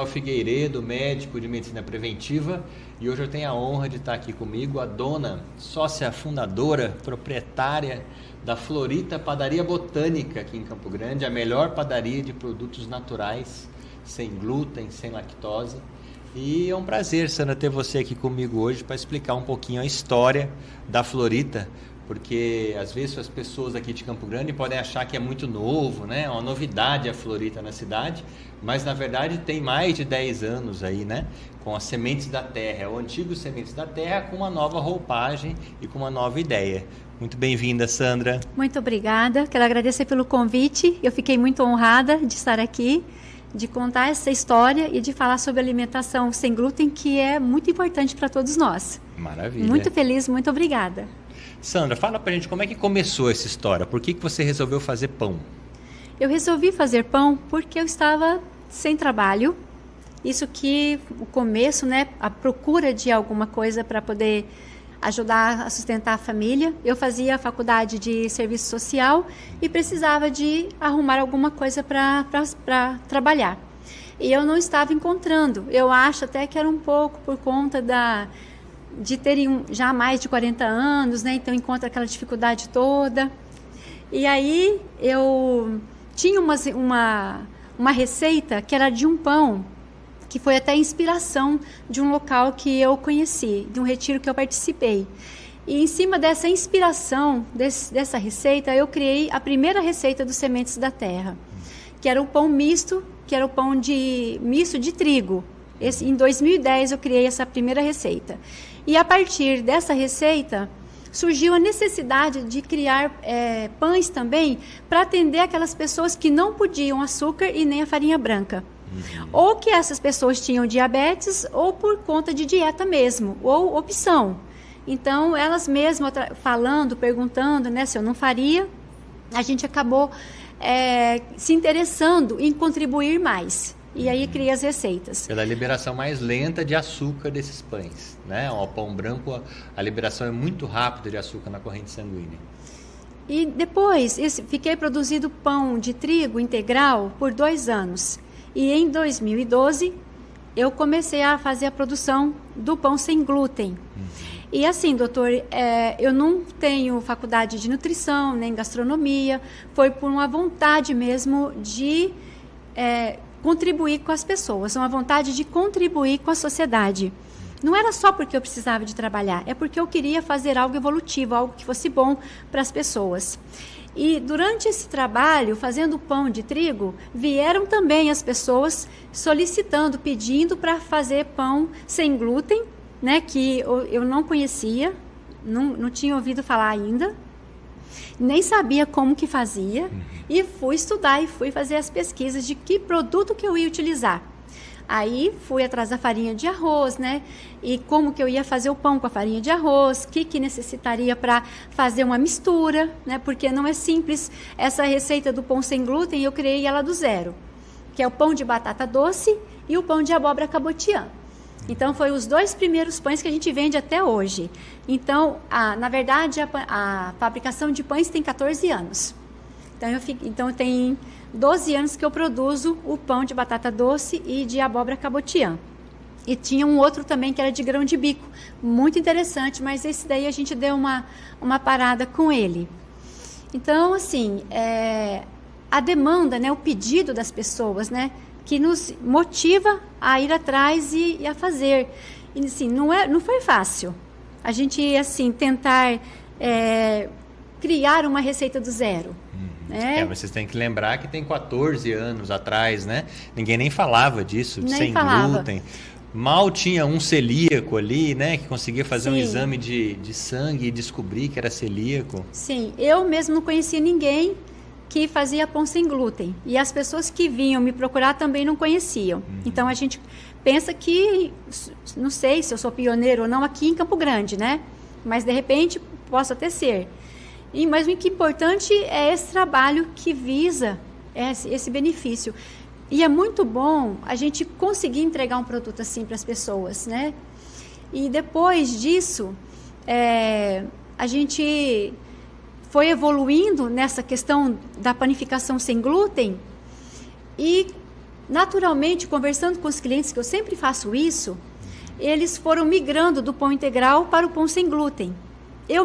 Daniel Figueiredo, médico de medicina preventiva, e hoje eu tenho a honra de estar aqui comigo a dona, sócia fundadora, proprietária da Florita Padaria Botânica aqui em Campo Grande, a melhor padaria de produtos naturais, sem glúten, sem lactose. E é um prazer, Sandra, ter você aqui comigo hoje para explicar um pouquinho a história da Florita, porque às vezes as pessoas aqui de Campo Grande podem achar que é muito novo, né? É uma novidade a Florita na cidade, mas na verdade tem mais de 10 anos aí, né? Com as Sementes da Terra, é o antigo Sementes da Terra com uma nova roupagem e com uma nova ideia. Muito bem-vinda, Sandra. Muito obrigada, quero agradecer pelo convite, eu fiquei muito honrada de estar aqui, de contar essa história e de falar sobre alimentação sem glúten, que é muito importante para todos nós. Maravilha. Muito feliz, muito obrigada. Sandra, fala pra gente como é que começou essa história, por que você resolveu fazer pão? Eu resolvi fazer pão porque eu estava sem trabalho, isso que o começo, né, a procura de alguma coisa para poder ajudar a sustentar a família. Eu fazia a faculdade de serviço social e precisava de arrumar alguma coisa para trabalhar. E eu não estava encontrando, eu acho até que era um pouco por conta de terem já mais de 40 anos, né? Então encontra aquela dificuldade toda. E aí eu tinha uma receita que era de um pão, que foi até inspiração de um local que eu conheci, de um retiro que eu participei. E em cima dessa inspiração, dessa receita, eu criei a primeira receita dos Sementes da Terra, que era o pão misto, que era o pão misto de trigo. Em 2010 eu criei essa primeira receita. E a partir dessa receita, surgiu a necessidade de criar pães também para atender aquelas pessoas que não podiam açúcar e nem a farinha branca. Ou que essas pessoas tinham diabetes ou por conta de dieta mesmo, ou opção. Então, elas mesmas falando, perguntando, né, se eu não faria, a gente acabou se interessando em contribuir mais. E aí criei as receitas. Pela liberação mais lenta de açúcar desses pães, né? O pão branco, a liberação é muito rápida de açúcar na corrente sanguínea. E depois, fiquei produzindo pão de trigo integral por 2 anos. E em 2012, eu comecei a fazer a produção do pão sem glúten. E assim, doutor, eu não tenho faculdade de nutrição, nem gastronomia. Foi por uma vontade mesmo de contribuir com as pessoas, uma vontade de contribuir com a sociedade. Não era só porque eu precisava de trabalhar, é porque eu queria fazer algo evolutivo, algo que fosse bom para as pessoas. E durante esse trabalho, fazendo pão de trigo, vieram também as pessoas solicitando, pedindo para fazer pão sem glúten, né, que eu não conhecia, não tinha ouvido falar ainda, nem sabia como que fazia, e fui estudar e fui fazer as pesquisas de que produto que eu ia utilizar. Aí fui atrás da farinha de arroz, né? E como que eu ia fazer o pão com a farinha de arroz, o que necessitaria para fazer uma mistura, né? Porque não é simples. Essa receita do pão sem glúten, eu criei ela do zero, que é o pão de batata doce e o pão de abóbora cabotiã. Então, foi os 2 primeiros pães que a gente vende até hoje. Então, na verdade, a fabricação de pães tem 14 anos. Então, tem 12 anos que eu produzo o pão de batata doce e de abóbora cabotiã. E tinha um outro também que era de grão de bico, muito interessante, mas esse daí a gente deu uma parada com ele. Então, assim, a demanda, né, o pedido das pessoas, né, que nos motiva a ir atrás e a fazer. E, assim, não foi fácil a gente, assim, tentar criar uma receita do zero. Mas vocês têm que lembrar que tem 14 anos atrás, né? Ninguém nem falava disso, sem glúten. Mal tinha um celíaco ali, né? Que conseguia fazer um exame de sangue e descobrir que era celíaco. Sim, eu mesmo não conhecia ninguém que fazia pão sem glúten. E as pessoas que vinham me procurar também não conheciam. Então, a gente pensa que, não sei se eu sou pioneiro ou não aqui em Campo Grande, né? Mas, de repente, posso até ser. Mas o que é importante é esse trabalho que visa esse benefício. E é muito bom a gente conseguir entregar um produto assim para as pessoas, né? E depois disso, a gente foi evoluindo nessa questão da panificação sem glúten e naturalmente, conversando com os clientes, que eu sempre faço isso, eles foram migrando do pão integral para o pão sem glúten.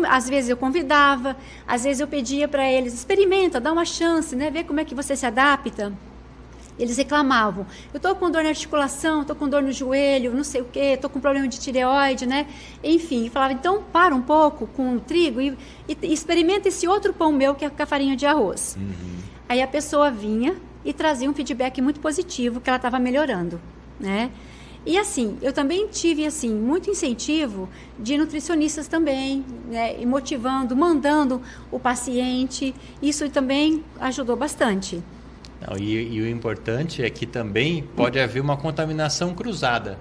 Às vezes eu convidava, às vezes eu pedia para eles, experimenta, dá uma chance, né? Vê como é que você se adapta. Eles reclamavam, eu estou com dor na articulação, estou com dor no joelho, não sei o quê, estou com problema de tireoide, né? Enfim, falava, então para um pouco com o trigo e experimenta esse outro pão meu que é com a farinha de arroz. Aí a pessoa vinha e trazia um feedback muito positivo, que ela estava melhorando, né? E assim, eu também tive assim, muito incentivo de nutricionistas também, né? E motivando, mandando o paciente, isso também ajudou bastante. Não, e o importante é que também pode haver uma contaminação cruzada,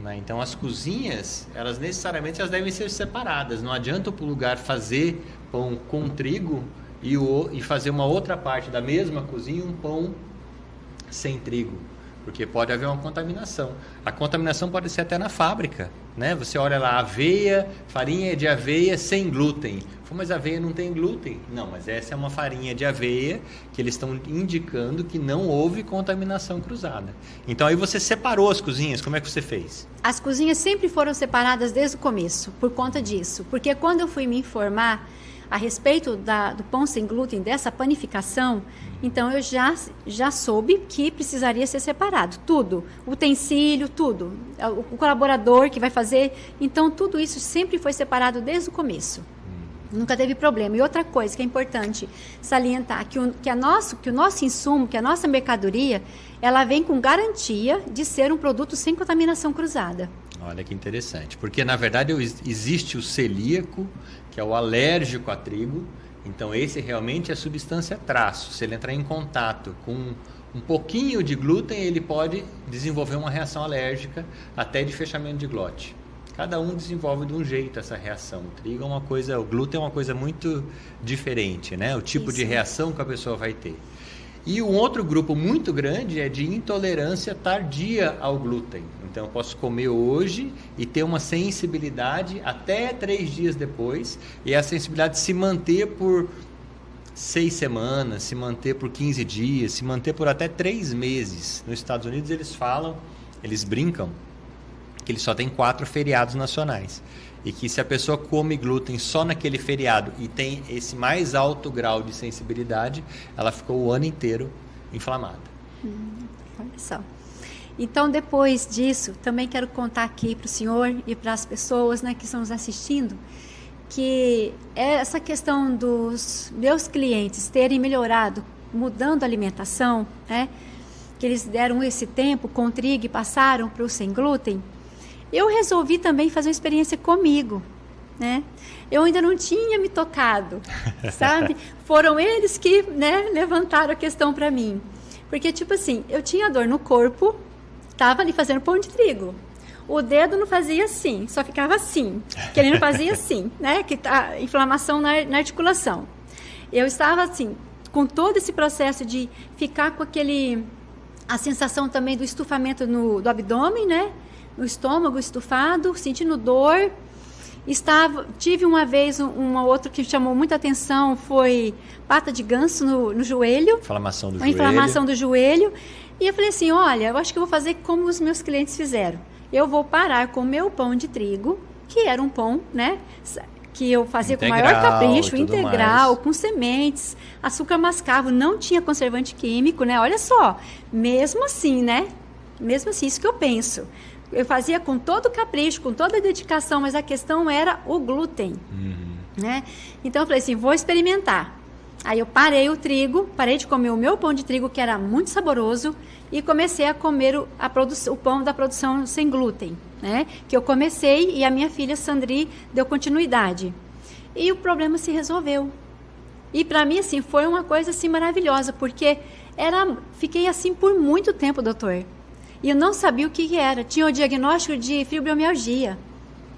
né? Então as cozinhas, elas necessariamente devem ser separadas. Não adianta o lugar fazer pão com trigo e fazer uma outra parte da mesma cozinha um pão sem trigo, porque pode haver uma contaminação. A contaminação pode ser até na fábrica, né? Você olha lá, aveia, farinha de aveia sem glúten. Mas a aveia não tem glúten. Não, mas essa é uma farinha de aveia que eles estão indicando que não houve contaminação cruzada. Então aí você separou as cozinhas, como é que você fez? As cozinhas sempre foram separadas desde o começo, por conta disso. Porque quando eu fui me informar a respeito do pão sem glúten, dessa panificação, então eu já soube que precisaria ser separado, tudo, o utensílio, tudo, o colaborador que vai fazer, então tudo isso sempre foi separado desde o começo. Nunca teve problema. E outra coisa que é importante salientar, que o nosso insumo, que a nossa mercadoria, ela vem com garantia de ser um produto sem contaminação cruzada. Olha que interessante, porque na verdade existe o celíaco, que é o alérgico a trigo, então esse realmente é substância traço. Se ele entrar em contato com um pouquinho de glúten, ele pode desenvolver uma reação alérgica, até de fechamento de glote. Cada um desenvolve de um jeito essa reação. O glúten é uma coisa muito diferente, né? O tipo de reação que a pessoa vai ter. E um outro grupo muito grande é de intolerância tardia ao glúten. Então eu posso comer hoje e ter uma sensibilidade até 3 dias depois, e a sensibilidade se manter por 6 semanas, se manter por 15 dias, se manter por até 3 meses. Nos Estados Unidos eles brincam que eles só têm 4 feriados nacionais. E que se a pessoa come glúten só naquele feriado e tem esse mais alto grau de sensibilidade, ela ficou o ano inteiro inflamada. Olha só. Então, depois disso, também quero contar aqui para o senhor e para as pessoas, né, que estão nos assistindo, que essa questão dos meus clientes terem melhorado, mudando a alimentação, né, que eles deram esse tempo com trigo e passaram para o sem glúten, eu resolvi também fazer uma experiência comigo, né? Eu ainda não tinha me tocado, sabe? Foram eles que, né, levantaram a questão para mim. Porque, tipo assim, eu tinha dor no corpo, estava ali fazendo pão de trigo. O dedo não fazia assim, só ficava assim. Que ele não fazia assim, né? Que tá inflamação na articulação. Eu estava assim, com todo esse processo de ficar com a sensação também do estufamento do abdômen, né? No estômago estufado, sentindo dor. Tive uma vez uma outra que chamou muita atenção, foi pata de ganso no joelho. Inflamação do uma joelho. Inflamação do joelho. E eu falei assim, olha, eu acho que eu vou fazer como os meus clientes fizeram. Eu vou parar com o meu pão de trigo, que era um pão, né? Que eu fazia com o maior capricho, integral, com sementes, açúcar mascavo, não tinha conservante químico, né? Olha só, mesmo assim, né? Mesmo assim, isso que eu penso. Eu fazia com todo capricho, com toda a dedicação, mas a questão era o glúten, né? Então eu falei assim, vou experimentar. Aí eu parei o trigo, parei de comer o meu pão de trigo, que era muito saboroso, e comecei a comer o pão da produção sem glúten, né? Que eu comecei e a minha filha Sandri deu continuidade. E o problema se resolveu. E para mim, assim, foi uma coisa assim maravilhosa, porque fiquei assim por muito tempo, doutor. E eu não sabia o que era. Tinha o diagnóstico de fibromialgia,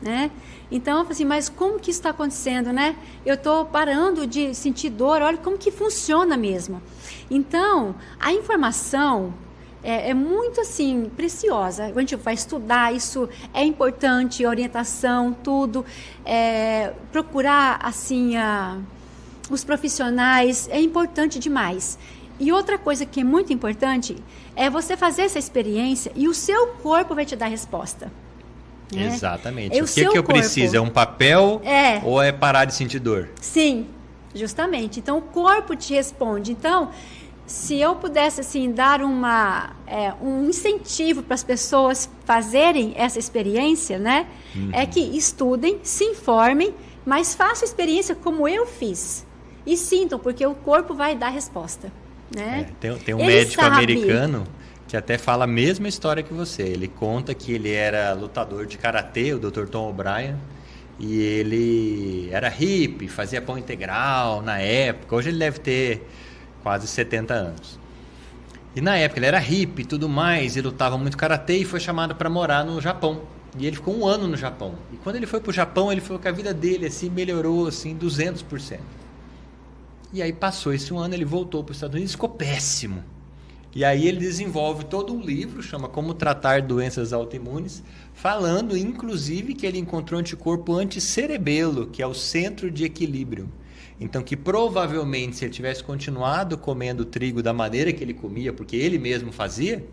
né? Então, eu falei assim, mas como que isso está acontecendo, né? Eu estou parando de sentir dor, olha como que funciona mesmo. Então, a informação é muito, assim, preciosa. A gente vai estudar, isso é importante, orientação, tudo. Procurar, assim, os profissionais, é importante demais. E outra coisa que é muito importante é você fazer essa experiência e o seu corpo vai te dar a resposta. Né? Exatamente. É o que eu preciso? É um papel ou é parar de sentir dor? Sim, justamente. Então, o corpo te responde. Então, se eu pudesse assim, dar um incentivo para as pessoas fazerem essa experiência, né? É que estudem, se informem, mas façam a experiência como eu fiz. E sintam, porque o corpo vai dar a resposta. Né? Tem um médico americano que até fala a mesma história que você. Ele conta que ele era lutador de karatê, o Dr. Tom O'Brien, e ele era hippie, fazia pão integral na época. Hoje ele deve ter quase 70 anos. E na época ele era hippie e tudo mais, e lutava muito karatê e foi chamado para morar no Japão. E ele ficou 1 ano no Japão. E quando ele foi para o Japão, ele falou que a vida dele assim, melhorou assim, 200%. E aí passou esse 1 ano, ele voltou para os Estados Unidos e ficou péssimo. E aí ele desenvolve todo um livro, chama Como Tratar Doenças Autoimunes, falando inclusive que ele encontrou anticorpo anticerebelo, que é o centro de equilíbrio. Então que provavelmente se ele tivesse continuado comendo trigo da maneira que ele comia, porque ele mesmo fazia,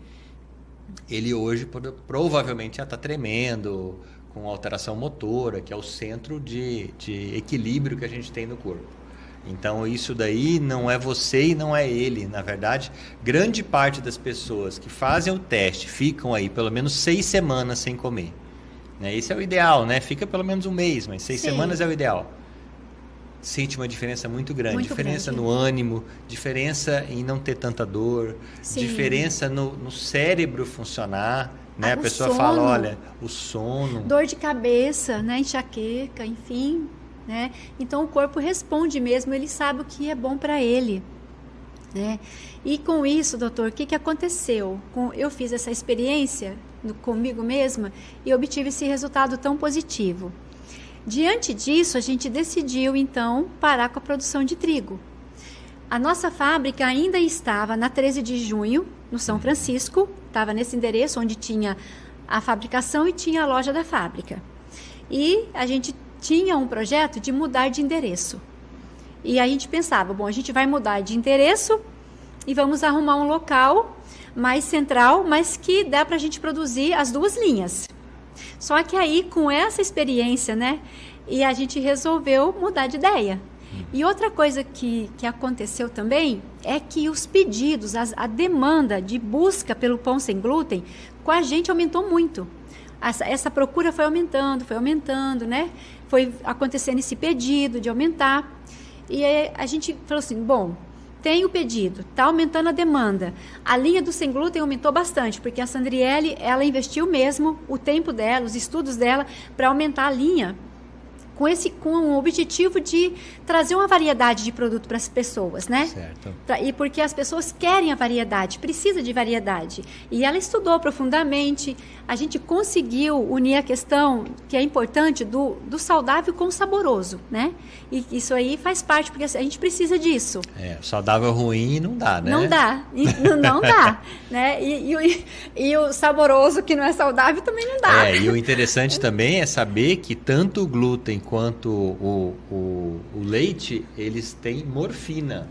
ele hoje provavelmente já está tremendo, com alteração motora, que é o centro de equilíbrio que a gente tem no corpo. Então isso daí não é você e não é ele. Na verdade, grande parte das pessoas que fazem o teste ficam aí pelo menos 6 semanas sem comer. Né? Esse é o ideal, né? Fica pelo menos 1 mês, mas 6 semanas é o ideal. Sente uma diferença muito grande. Muito diferença grande. No ânimo, diferença em não ter tanta dor, Sim. diferença no cérebro funcionar. Né? A pessoa sono. fala, olha, o sono... Dor de cabeça, né? Enxaqueca, enfim... Né? Então o corpo responde mesmo, ele sabe o que é bom para ele. Né? E com isso, doutor, o que aconteceu? Eu fiz essa experiência comigo mesma e obtive esse resultado tão positivo. Diante disso, a gente decidiu então parar com a produção de trigo. A nossa fábrica ainda estava na 13 de junho, no São Francisco, estava nesse endereço onde tinha a fabricação e tinha a loja da fábrica. E a gente tinha um projeto de mudar de endereço. E a gente pensava, bom, a gente vai mudar de endereço e vamos arrumar um local mais central, mas que dá para a gente produzir as 2 linhas. Só que aí, com essa experiência, né, e a gente resolveu mudar de ideia. E outra coisa que aconteceu também é que os pedidos, a demanda de busca pelo pão sem glúten, com a gente aumentou muito. Essa procura foi aumentando, né? Foi acontecendo esse pedido de aumentar. E aí a gente falou assim, bom, tem o pedido, está aumentando a demanda. A linha do sem glúten aumentou bastante, porque a Sandriele, ela investiu mesmo o tempo dela, os estudos dela, para aumentar a linha, com o objetivo de trazer uma variedade de produto para as pessoas, né? Certo. E porque as pessoas querem a variedade, precisa de variedade. E ela estudou profundamente, a gente conseguiu unir a questão que é importante do saudável com o saboroso, né? E isso aí faz parte, porque a gente precisa disso. Saudável ruim não dá, né? Não dá, não dá, né? E o saboroso que não é saudável também não dá. E o interessante também é saber que tanto o glúten quanto o leite, eles têm morfina.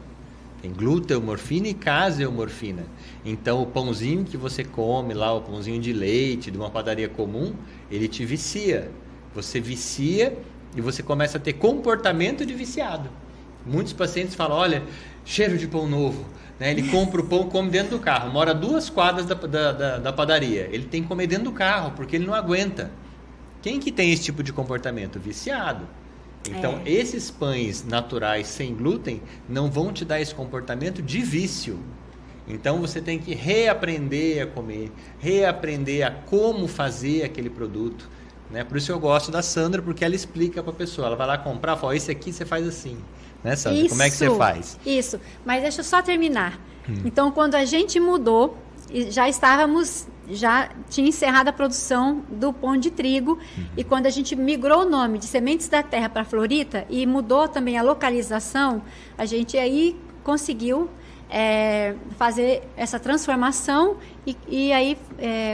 Tem gluteomorfina e caseomorfina. Então, o pãozinho que você come lá, o pãozinho de leite de uma padaria comum, ele te vicia. Você vicia e você começa a ter comportamento de viciado. Muitos pacientes falam, olha, cheiro de pão novo. Né? Ele compra o pão, come dentro do carro. Mora 2 quadras da padaria. Ele tem que comer dentro do carro, porque ele não aguenta. Quem que tem esse tipo de comportamento? Viciado. Então, esses pães naturais sem glúten não vão te dar esse comportamento de vício. Então, você tem que reaprender a comer, reaprender a como fazer aquele produto. Né? Por isso eu gosto da Sandra, porque ela explica para a pessoa. Ela vai lá comprar e fala, esse aqui você faz assim. Né, Sandra? Isso, como é que você faz? Isso, mas deixa eu só terminar. Então, quando a gente mudou, já tinha encerrado a produção do pão de trigo, e quando a gente migrou o nome de Sementes da Terra para Florita e mudou também a localização, a gente aí conseguiu fazer essa transformação e aí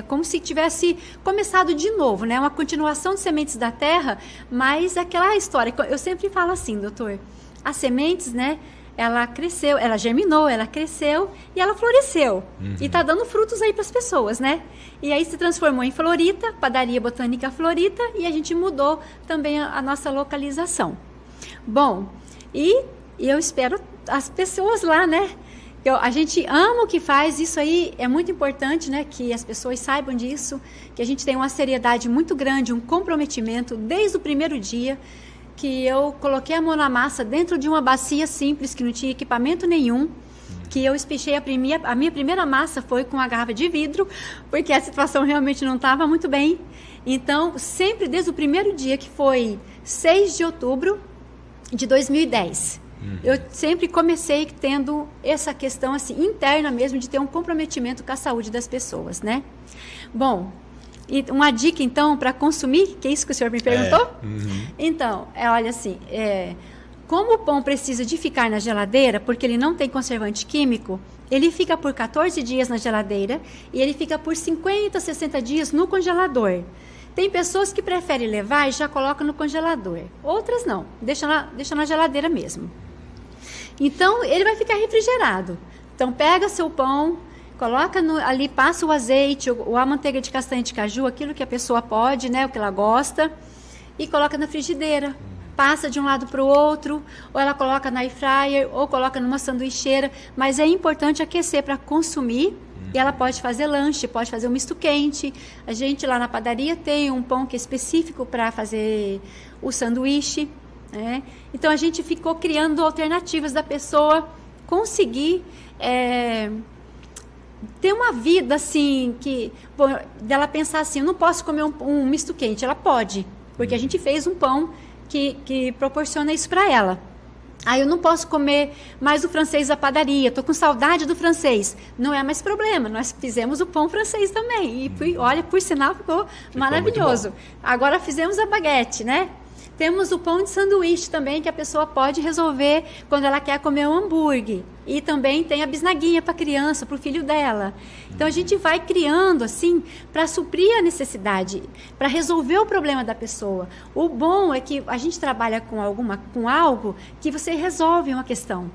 como se tivesse começado de novo, né? Uma continuação de Sementes da Terra, mas aquela história, eu sempre falo assim, doutor, as sementes, né? ela cresceu, ela germinou, ela cresceu e ela floresceu. E está dando frutos aí para as pessoas, né? E aí se transformou em Florita, Padaria Botânica Florita, e a gente mudou também a nossa localização. Bom, e eu espero as pessoas lá, né? A gente ama o que faz, isso aí é muito importante, né? Que as pessoas saibam disso, que a gente tem uma seriedade muito grande, um comprometimento desde o primeiro dia, que eu coloquei a mão na massa dentro de uma bacia simples, que não tinha equipamento nenhum, que eu espichei a minha primeira massa foi com a garrafa de vidro, porque a situação realmente não estava muito bem. Então, sempre desde o primeiro dia, que foi 6 de outubro de 2010, eu sempre comecei tendo essa questão assim, interna mesmo, de ter um comprometimento com a saúde das pessoas, né? Bom, e uma dica então para consumir, que é isso que o senhor me perguntou? Então, olha assim, como o pão precisa de ficar na geladeira, porque ele não tem conservante químico, ele fica por 14 dias na geladeira e ele fica por 50, 60 dias no congelador. Tem pessoas que preferem levar e já colocam no congelador. Outras não, deixa na geladeira mesmo. Então, ele vai ficar refrigerado. Então, pega seu pão, coloca ali, passa o azeite ou a manteiga de castanha de caju, aquilo que a pessoa pode, né, o que ela gosta, e coloca na frigideira. Passa de um lado para o outro, ou ela coloca na air fryer, ou coloca numa sanduicheira. Mas é importante aquecer para consumir. E ela pode fazer lanche, pode fazer um misto quente. A gente lá na padaria tem um pão que é específico para fazer o sanduíche, né? Então a gente ficou criando alternativas da pessoa conseguir ter uma vida assim, dela pensar assim, eu não posso comer um misto quente. Ela pode, porque a gente fez um pão que proporciona isso para ela. Eu não posso comer mais o francês da padaria, estou com saudade do francês. Não é mais problema, nós fizemos o pão francês também. E olha, por sinal, ficou maravilhoso. Agora fizemos a baguete, né? Temos o pão de sanduíche também, que a pessoa pode resolver quando ela quer comer um hambúrguer. E também tem a bisnaguinha para a criança, para o filho dela. Então, a gente vai criando, assim, para suprir a necessidade, para resolver o problema da pessoa. O bom é que a gente trabalha com algo que você resolve uma questão.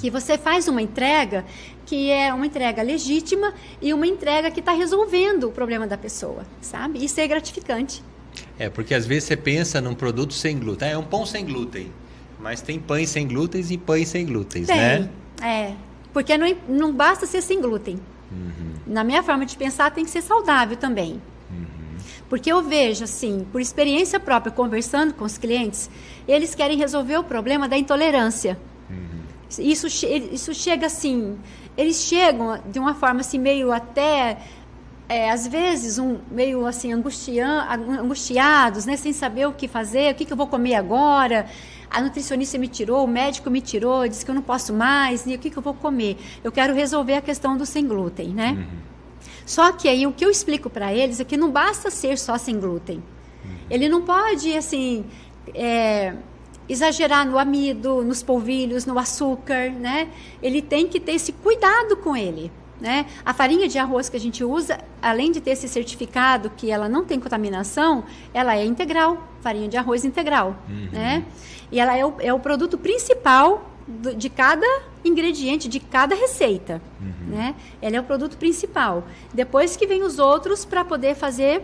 Que você faz uma entrega que é uma entrega legítima e uma entrega que está resolvendo o problema da pessoa, sabe? Isso é gratificante. Porque às vezes você pensa num produto sem glúten. É um pão sem glúten, mas tem pães sem glúten e pães sem glúten, né? Porque não basta ser sem glúten. Na minha forma de pensar, tem que ser saudável também. Porque eu vejo, assim, por experiência própria, conversando com os clientes, eles querem resolver o problema da intolerância. Isso chega assim, eles chegam de uma forma assim, meio até... às vezes, meio assim, angustiados, né? Sem saber o que fazer, o que eu vou comer agora. A nutricionista me tirou, o médico me tirou, disse que eu não posso mais, e o que eu vou comer? Eu quero resolver a questão do sem glúten, né? Só que aí o que eu explico para eles é que não basta ser só sem glúten. Ele não pode, assim, exagerar no amido, nos polvilhos, no açúcar, né? Ele tem que ter esse cuidado com ele. Né? A farinha de arroz que a gente usa, além de ter esse certificado que ela não tem contaminação, ela é integral, farinha de arroz integral, né? E ela é o produto principal de cada ingrediente, de cada receita, né? Ela é o produto principal. Depois que vem os outros para poder fazer,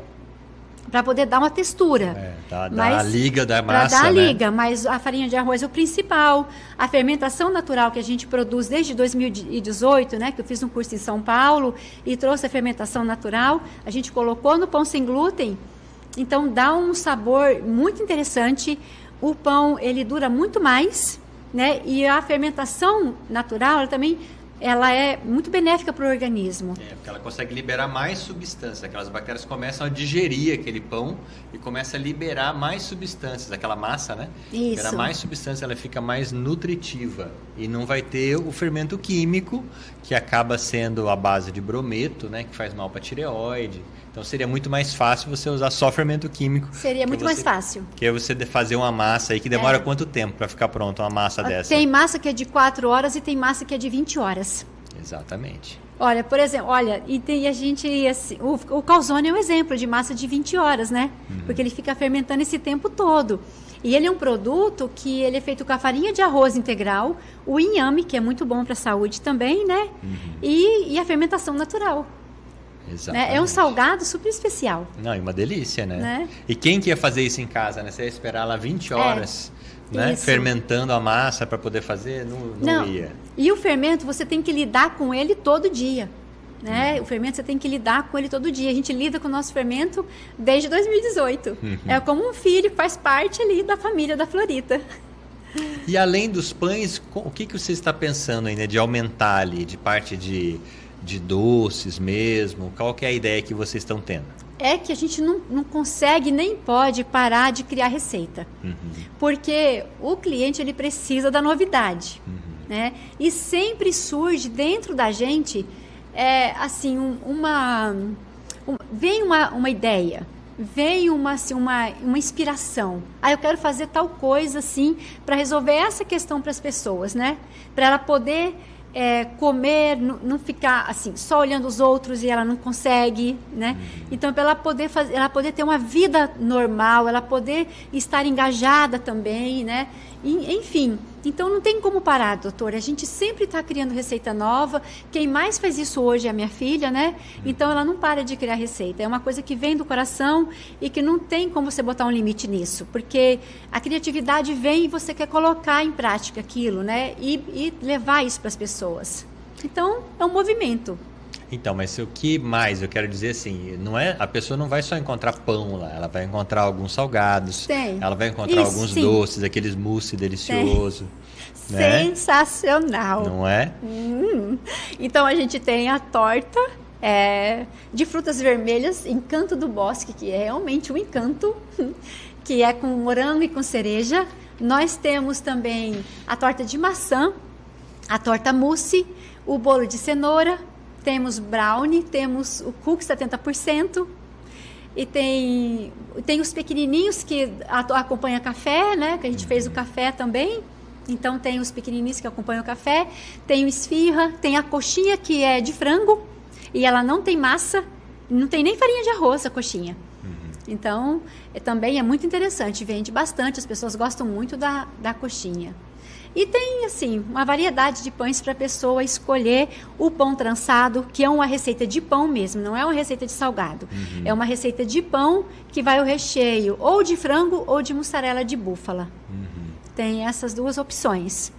para poder dar uma textura. Dar a liga da massa, para dar a liga, mas a farinha de arroz é o principal. A fermentação natural que a gente produz desde 2018, né, que eu fiz um curso em São Paulo e trouxe a fermentação natural, a gente colocou no pão sem glúten, então dá um sabor muito interessante. O pão, ele dura muito mais, né, e a fermentação natural, ela é muito benéfica para o organismo. Porque ela consegue liberar mais substâncias. Aquelas bactérias começam a digerir aquele pão e começa a liberar mais substâncias. Aquela massa, né? Isso. Libera mais substâncias, ela fica mais nutritiva. E não vai ter o fermento químico, que acaba sendo a base de brometo, né? Que faz mal para a tireoide. Então seria muito mais fácil você usar só fermento químico. Seria muito mais fácil. Que é você fazer uma massa aí que demora quanto tempo para ficar pronta uma massa dessa? Tem massa que é de 4 horas e tem massa que é de 20 horas. Exatamente. Olha, por exemplo, e a gente, assim, o calzone é um exemplo de massa de 20 horas, né? Porque ele fica fermentando esse tempo todo. E ele é um produto que ele é feito com a farinha de arroz integral, o inhame, que é muito bom para a saúde também, né? E a fermentação natural. Exatamente. Né? É um salgado super especial. Não, e uma delícia, né? E quem que ia fazer isso em casa, né? Você ia esperar lá 20 horas, né? Fermentando a massa para poder fazer? Não ia. E o fermento, você tem que lidar com ele todo dia. Né? O fermento, você tem que lidar com ele todo dia. A gente lida com o nosso fermento desde 2018. É como um filho que faz parte ali da família da Florita. E além dos pães, o que você está pensando ainda de aumentar ali, de parte de doces mesmo? Qual que é a ideia que vocês estão tendo? É que a gente não consegue nem pode parar de criar receita. Porque o cliente ele precisa da novidade. Né? E sempre surge dentro da gente assim, vem uma ideia, vem uma inspiração. Eu quero fazer tal coisa assim para resolver essa questão para as pessoas, né? Para ela poder comer, não ficar assim, só olhando os outros e ela não consegue, né? Então, para ela poder ter uma vida normal, ela poder estar engajada também, né? Enfim, então não tem como parar, doutora. A gente sempre está criando receita nova. Quem mais faz isso hoje é a minha filha, né? Então ela não para de criar receita. É uma coisa que vem do coração e que não tem como você botar um limite nisso, porque a criatividade vem e você quer colocar em prática aquilo, né? E levar isso para as pessoas. Então é um movimento. Então, mas o que mais eu quero dizer assim, a pessoa não vai só encontrar pão lá, ela vai encontrar alguns salgados, ela vai encontrar alguns doces, aqueles mousse delicioso. Né? Sensacional. Não é? Então a gente tem a torta de frutas vermelhas, Encanto do Bosque, que é realmente um encanto, que é com morango e com cereja. Nós temos também a torta de maçã, a torta mousse, o bolo de cenoura. Temos brownie, temos o cookie 70%, e tem os pequenininhos que acompanham café, né? Que a gente fez o café também. Então tem os pequenininhos que acompanham o café, tem o esfirra, tem a coxinha que é de frango e ela não tem massa, não tem nem farinha de arroz a coxinha. Então também é muito interessante, vende bastante, as pessoas gostam muito da coxinha. E tem, assim, uma variedade de pães para a pessoa escolher o pão trançado, que é uma receita de pão mesmo, não é uma receita de salgado. É uma receita de pão que vai o recheio ou de frango ou de mussarela de búfala. Tem essas duas opções.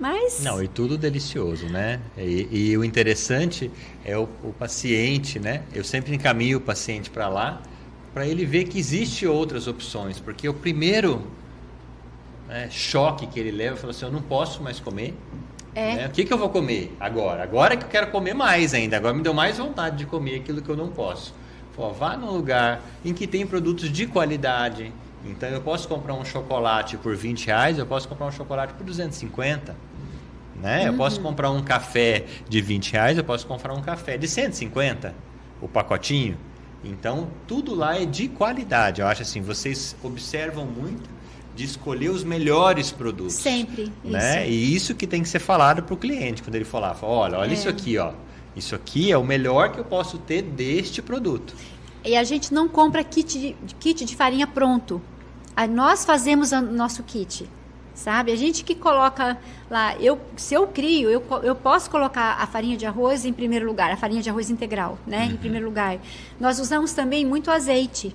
Mas... Não, e tudo delicioso, né? E o interessante é o paciente, né? Eu sempre encaminho o paciente para lá, para ele ver que existe outras opções, porque o primeiro... choque que ele leva, fala assim, eu não posso mais comer. Né? O que eu vou comer agora? Agora que eu quero comer mais ainda, agora me deu mais vontade de comer aquilo que eu não posso. Vá num lugar em que tem produtos de qualidade. Então eu posso comprar um chocolate por R$20, eu posso comprar um chocolate por 250. Né? Eu posso comprar um café de R$20, eu posso comprar um café de 150, o pacotinho. Então tudo lá é de qualidade. Eu acho assim, vocês observam muito de escolher os melhores produtos. Sempre, né? E isso que tem que ser falado para o cliente, quando ele falar, olha isso aqui, ó. Isso aqui é o melhor que eu posso ter deste produto. E a gente não compra kit de farinha pronto. Nós fazemos o nosso kit, sabe? A gente que coloca lá, se eu crio, eu posso colocar a farinha de arroz em primeiro lugar, a farinha de arroz integral, né? Em primeiro lugar. Nós usamos também muito azeite,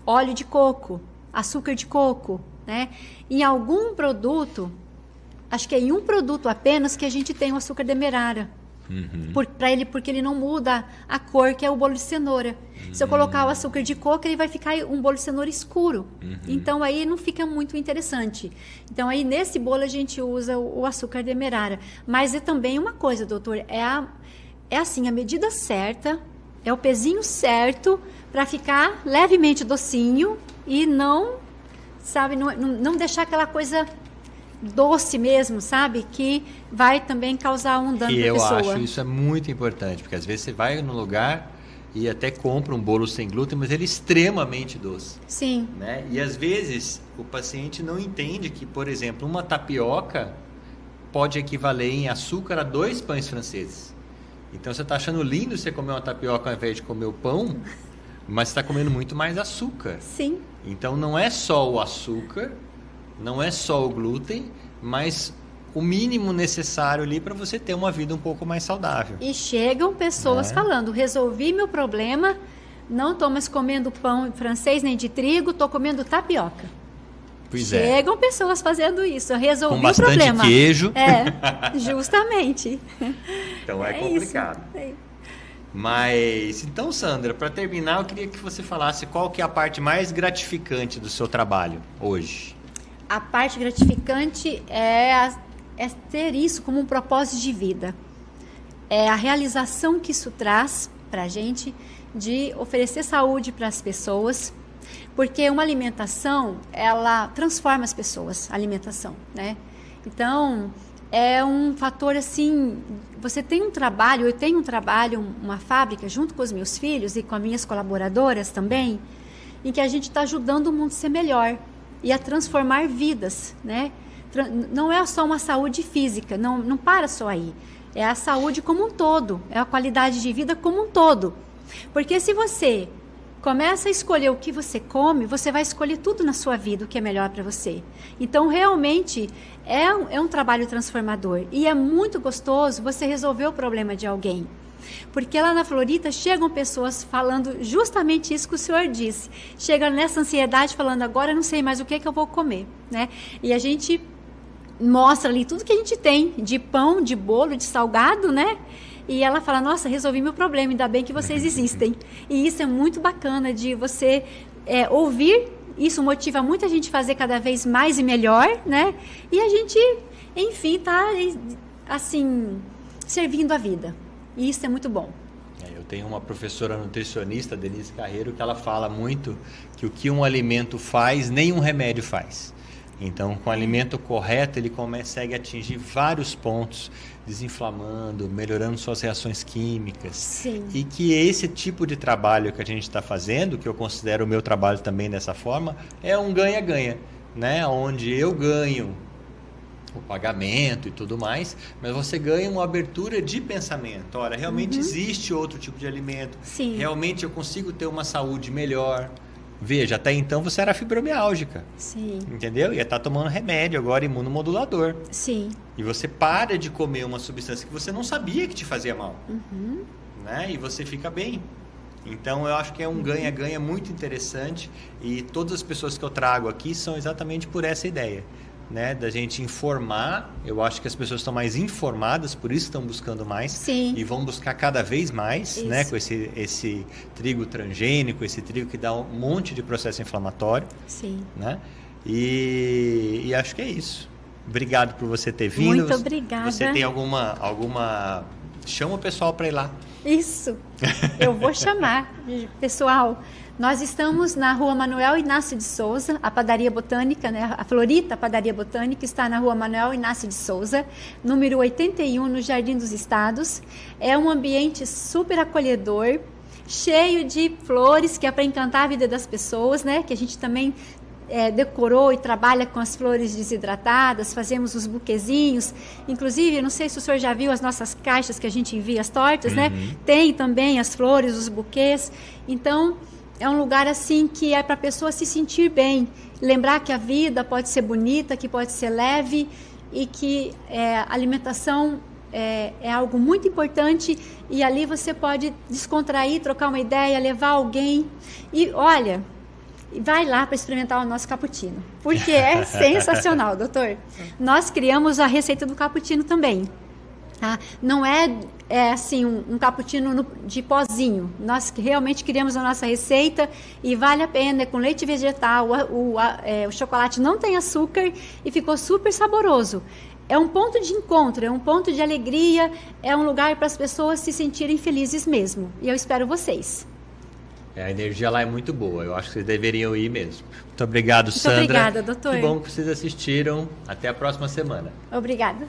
óleo de coco, açúcar de coco, né? Em algum produto, acho que é em um produto apenas que a gente tem o açúcar demerara. Porque ele não muda a cor, que é o bolo de cenoura. Se eu colocar o açúcar de coco, ele vai ficar um bolo de cenoura escuro. Então aí não fica muito interessante. Então aí nesse bolo a gente usa o açúcar demerara. Mas é também uma coisa, doutor, é assim, a medida certa, é o pezinho certo para ficar levemente docinho e não deixar aquela coisa doce mesmo, sabe? Que vai também causar um dano para a pessoa. Eu acho isso é muito importante, porque às vezes você vai num lugar e até compra um bolo sem glúten, mas ele é extremamente doce. Sim. Né? E às vezes o paciente não entende que, por exemplo, uma tapioca pode equivaler em açúcar a 2 pães franceses. Então você está achando lindo você comer uma tapioca ao invés de comer o pão, Mas você está comendo muito mais açúcar. Sim. Então não é só o açúcar, não é só o glúten, mas o mínimo necessário ali para você ter uma vida um pouco mais saudável. E chegam pessoas falando, resolvi meu problema, não estou mais comendo pão francês nem de trigo, estou comendo tapioca. Pois Chegam pessoas fazendo isso, eu resolvi com o problema. bastante queijo. Justamente. Então é complicado. Isso. Mas, então, Sandra, para terminar, eu queria que você falasse qual que é a parte mais gratificante do seu trabalho hoje. A parte gratificante é ter isso como um propósito de vida. É a realização que isso traz para a gente de oferecer saúde para as pessoas, porque uma alimentação, ela transforma as pessoas, a alimentação, né? Então, é um fator assim, você tem um trabalho, eu tenho um trabalho, uma fábrica, junto com os meus filhos e com as minhas colaboradoras também, em que a gente está ajudando o mundo a ser melhor e a transformar vidas, né? Não é só uma saúde física, não para só aí. É a saúde como um todo, é a qualidade de vida como um todo. Porque se você começa a escolher o que você come, você vai escolher tudo na sua vida, o que é melhor para você. Então, realmente, é um trabalho transformador. E é muito gostoso você resolver o problema de alguém. Porque lá na Florita chegam pessoas falando justamente isso que o senhor disse. Chega nessa ansiedade falando, agora eu não sei mais o que é que eu vou comer, né? E a gente mostra ali tudo que a gente tem, de pão, de bolo, de salgado, né? E ela fala, nossa, resolvi meu problema, ainda bem que vocês existem. E isso é muito bacana de você ouvir, isso motiva muita gente a fazer cada vez mais e melhor, né? E a gente, enfim, tá assim, servindo a vida. E isso é muito bom. Eu tenho uma professora nutricionista, Denise Carreiro, que ela fala muito que o que um alimento faz, nenhum remédio faz. Então, com o alimento correto, ele consegue atingir vários pontos, desinflamando, melhorando suas reações químicas. Sim. E que esse tipo de trabalho que a gente está fazendo, que eu considero o meu trabalho também dessa forma, é um ganha-ganha, né? Onde eu ganho o pagamento e tudo mais, mas você ganha uma abertura de pensamento. Olha, realmente existe outro tipo de alimento. Sim. Realmente eu consigo ter uma saúde melhor. Veja, até então você era fibromiálgica. Sim. Entendeu? Ia estar tomando remédio agora, imunomodulador. Sim. E você para de comer uma substância que você não sabia que te fazia mal. Né? E você fica bem. Então eu acho que é um ganha-ganha muito interessante. E todas as pessoas que eu trago aqui são exatamente por essa ideia. Né, da gente informar. Eu acho que as pessoas estão mais informadas, por isso estão buscando mais. Sim. E vão buscar cada vez mais, né, com esse trigo transgênico, esse trigo que dá um monte de processo inflamatório. Sim. Né? E acho que é isso. Obrigado por você ter vindo. Muito obrigada. Você tem alguma... Chama o pessoal para ir lá. Isso. Eu vou chamar. Pessoal, nós estamos na Rua Manuel Inácio de Souza, a Padaria Botânica, né? A Florita Padaria Botânica está na Rua Manuel Inácio de Souza, número 81, no Jardim dos Estados. É um ambiente super acolhedor, cheio de flores, que é para encantar a vida das pessoas, né? Que a gente também decorou e trabalha com as flores desidratadas, fazemos os buquezinhos. Inclusive, não sei se o senhor já viu as nossas caixas que a gente envia as tortas, né? Tem também as flores, os buquês. Então, é um lugar assim que é para a pessoa se sentir bem, lembrar que a vida pode ser bonita, que pode ser leve e que a alimentação é algo muito importante e ali você pode descontrair, trocar uma ideia, levar alguém e olha, vai lá para experimentar o nosso cappuccino, porque é sensacional, doutor. Nós criamos a receita do cappuccino também. Tá? Não é assim um cappuccino de pozinho. Nós realmente criamos a nossa receita e vale a pena, com leite vegetal, o chocolate não tem açúcar e ficou super saboroso. É um ponto de encontro, é um ponto de alegria, é um lugar para as pessoas se sentirem felizes mesmo. E eu espero vocês. A energia lá é muito boa, eu acho que vocês deveriam ir mesmo. Muito obrigado, Sandra. Muito obrigada, doutor. Que bom que vocês assistiram. Até a próxima semana. Obrigada.